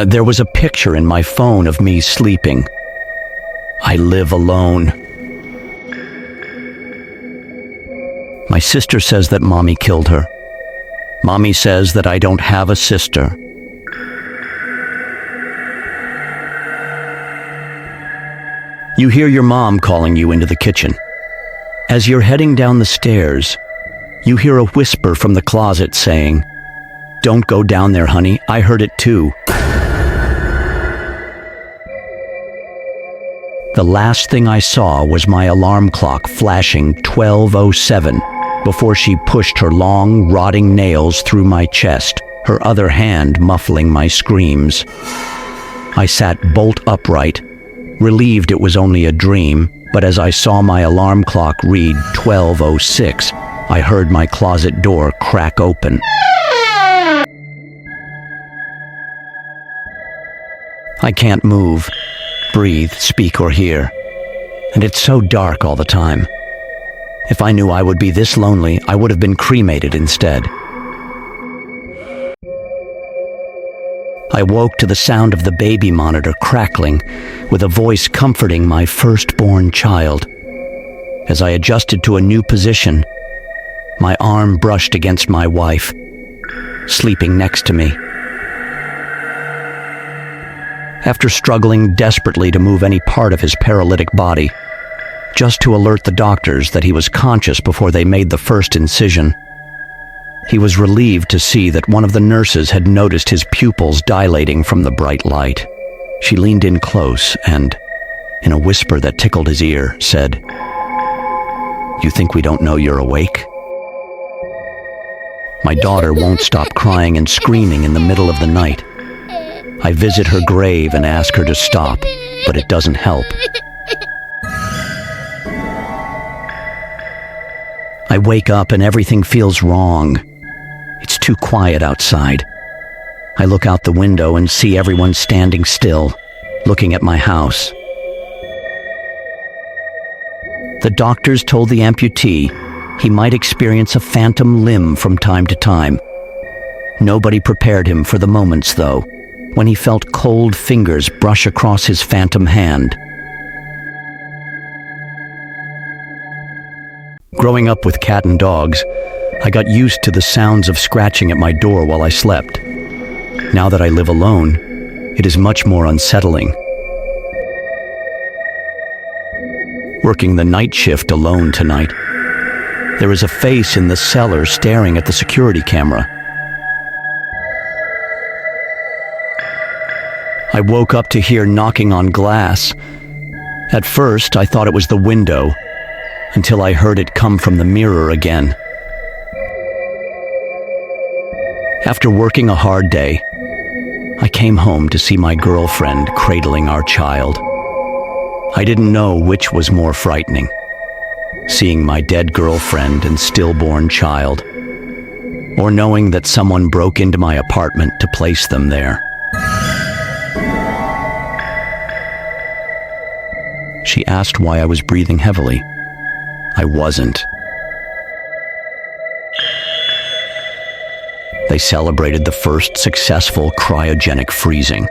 There was a picture in my phone of me sleeping. I live alone. My sister says that Mommy killed her. Mommy says that I don't have a sister. You hear your mom calling you into the kitchen. As you're heading down the stairs, you hear a whisper from the closet saying, "Don't go down there, honey. I heard it too." The last thing I saw was my alarm clock flashing 12:07 before she pushed her long, rotting nails through my chest, her other hand muffling my screams. I sat bolt upright, relieved it was only a dream, but as I saw my alarm clock read 12:06, I heard my closet door crack open. I can't move, breathe, speak, or hear, and it's so dark all the time. If I knew I would be this lonely, I would have been cremated instead. I woke to the sound of the baby monitor crackling, with a voice comforting my firstborn child. As I adjusted to a new position, my arm brushed against my wife, sleeping next to me. After struggling desperately to move any part of his paralytic body, just to alert the doctors that he was conscious before they made the first incision, he was relieved to see that one of the nurses had noticed his pupils dilating from the bright light. She leaned in close and, in a whisper that tickled his ear, said, "You think we don't know you're awake?" My daughter won't stop crying and screaming in the middle of the night. I visit her grave and ask her to stop, but it doesn't help. I wake up and everything feels wrong. It's too quiet outside. I look out the window and see everyone standing still, looking at my house. The doctors told the amputee he might experience a phantom limb from time to time. Nobody prepared him for the moments, though, when he felt cold fingers brush across his phantom hand. Growing up with cat and dogs, I got used to the sounds of scratching at my door while I slept. Now that I live alone, it is much more unsettling. Working the night shift alone tonight, there is a face in the cellar staring at the security camera. I woke up to hear knocking on glass. At first, I thought it was the window, until I heard it come from the mirror again. After working a hard day, I came home to see my girlfriend cradling our child. I didn't know which was more frightening, seeing my dead girlfriend and stillborn child, or knowing that someone broke into my apartment to place them there. She asked why I was breathing heavily. I wasn't. They celebrated the first successful cryogenic freezing.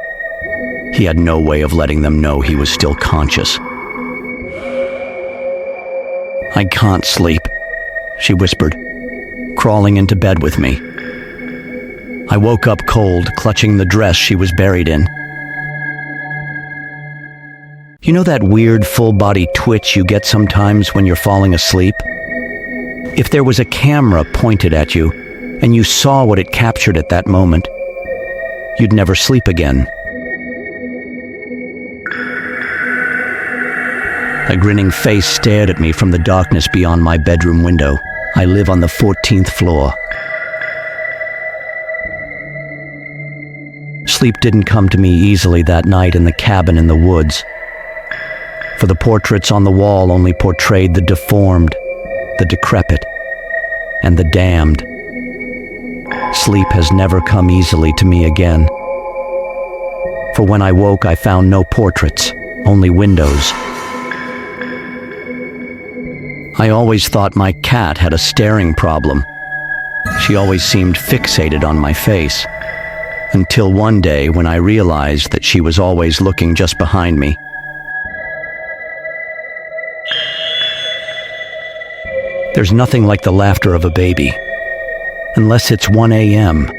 He had no way of letting them know he was still conscious. "I can't sleep," she whispered, crawling into bed with me. I woke up cold, clutching the dress she was buried in. You know that weird full-body twitch you get sometimes when you're falling asleep? If there was a camera pointed at you, and you saw what it captured at that moment, you'd never sleep again. A grinning face stared at me from the darkness beyond my bedroom window. I live on the 14th floor. Sleep didn't come to me easily that night in the cabin in the woods, for the portraits on the wall only portrayed the deformed, the decrepit, and the damned. Sleep has never come easily to me again. For when I woke, I found no portraits, only windows. I always thought my cat had a staring problem. She always seemed fixated on my face. until one day when I realized that she was always looking just behind me. There's nothing like the laughter of a baby, unless it's 1 a.m.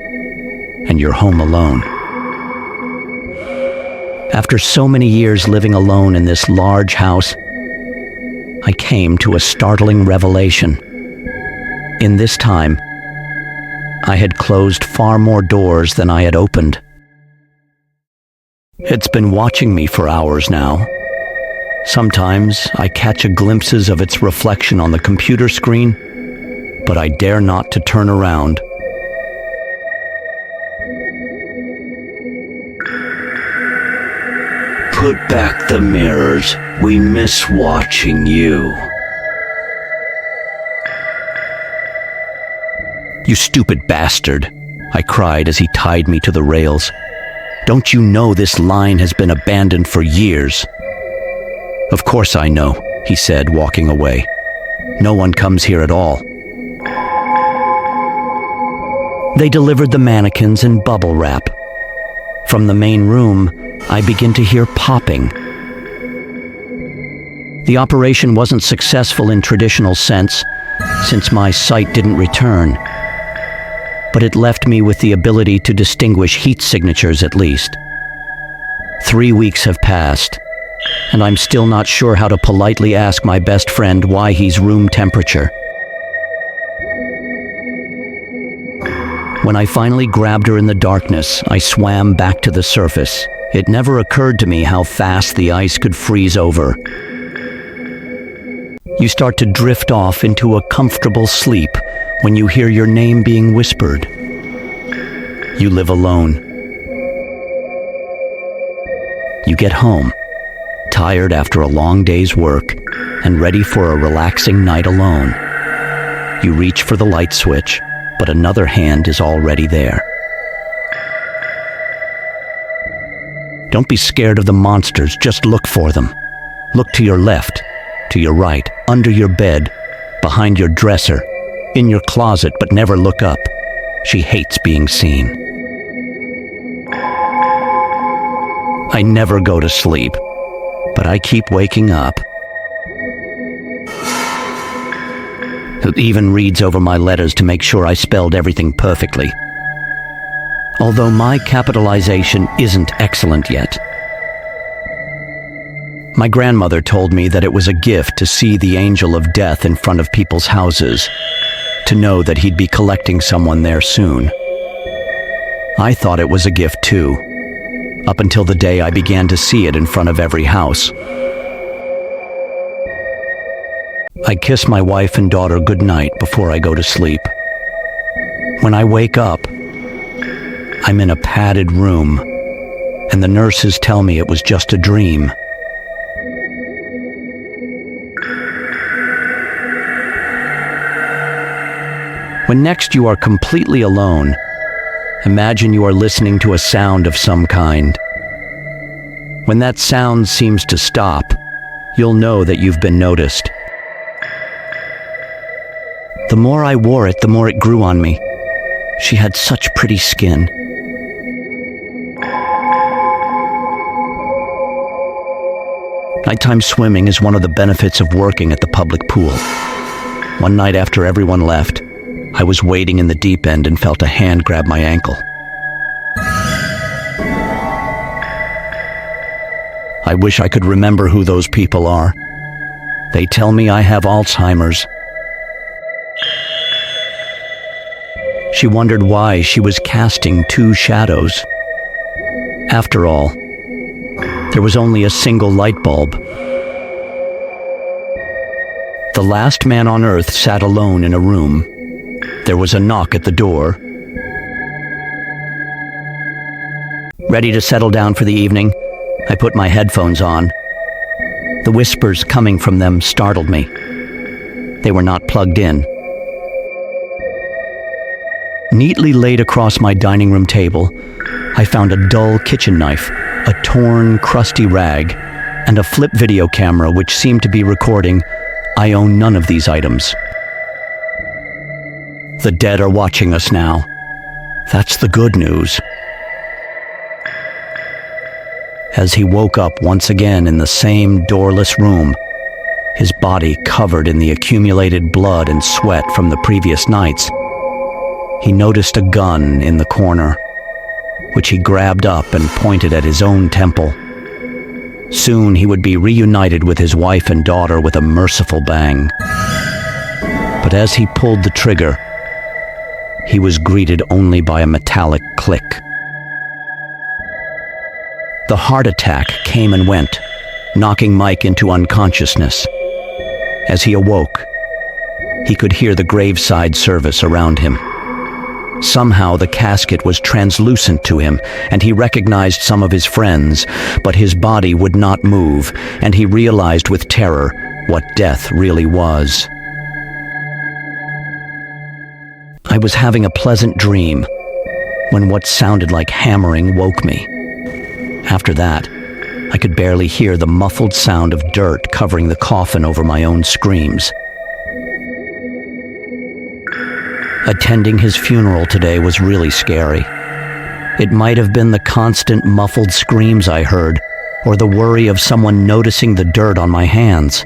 and you're home alone. After so many years living alone in this large house, I came to a startling revelation. In this time, I had closed far more doors than I had opened. It's been watching me for hours now. Sometimes I catch glimpses of its reflection on the computer screen, but I dare not to turn around. Put back the mirrors. We miss watching you. You stupid bastard, I cried as he tied me to the rails. Don't you know this line has been abandoned for years? Of course I know, he said, walking away. No one comes here at all. They delivered the mannequins in bubble wrap. From the main room, I begin to hear popping. The operation wasn't successful in traditional sense, since my sight didn't return. But it left me with the ability to distinguish heat signatures at least. 3 weeks have passed, and I'm still not sure how to politely ask my best friend why he's room temperature. When I finally grabbed her in the darkness, I swam back to the surface. It never occurred to me how fast the ice could freeze over. You start to drift off into a comfortable sleep when you hear your name being whispered. You live alone. You get home, tired after a long day's work and ready for a relaxing night alone. You reach for the light switch, but another hand is already there. Don't be scared of the monsters, just look for them. Look to your left, to your right, under your bed, behind your dresser, in your closet, but never look up. She hates being seen. I never go to sleep, but I keep waking up. It even reads over my letters to make sure I spelled everything perfectly. Although my capitalization isn't excellent yet. My grandmother told me that it was a gift to see the angel of death in front of people's houses, to know that he'd be collecting someone there soon. I thought it was a gift too, up until the day I began to see it in front of every house. I kiss my wife and daughter goodnight before I go to sleep. When I wake up, I'm in a padded room, and the nurses tell me it was just a dream. When next you are completely alone, imagine you are listening to a sound of some kind. When that sound seems to stop, you'll know that you've been noticed. The more I wore it, the more it grew on me. She had such pretty skin. Nighttime swimming is one of the benefits of working at the public pool. One night after everyone left, I was wading in the deep end and felt a hand grab my ankle. I wish I could remember who those people are. They tell me I have Alzheimer's. She wondered why she was casting two shadows. After all, there was only a single light bulb. The last man on Earth sat alone in a room. There was a knock at the door. Ready to settle down for the evening, I put my headphones on. The whispers coming from them startled me. They were not plugged in. Neatly laid across my dining room table, I found a dull kitchen knife, a torn, crusty rag, and a flip video camera which seemed to be recording, "I own none of these items." The dead are watching us now. That's the good news. As he woke up once again in the same doorless room, his body covered in the accumulated blood and sweat from the previous nights, he noticed a gun in the corner, which he grabbed up and pointed at his own temple. Soon he would be reunited with his wife and daughter with a merciful bang. But as he pulled the trigger, he was greeted only by a metallic click. The heart attack came and went, knocking Mike into unconsciousness. As he awoke, he could hear the graveside service around him. Somehow the casket was translucent to him, and he recognized some of his friends, but his body would not move, and he realized with terror what death really was. I was having a pleasant dream when what sounded like hammering woke me. After that, I could barely hear the muffled sound of dirt covering the coffin over my own screams. Attending his funeral today was really scary. It might have been the constant muffled screams I heard, or the worry of someone noticing the dirt on my hands.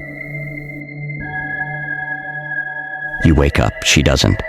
You wake up, she doesn't.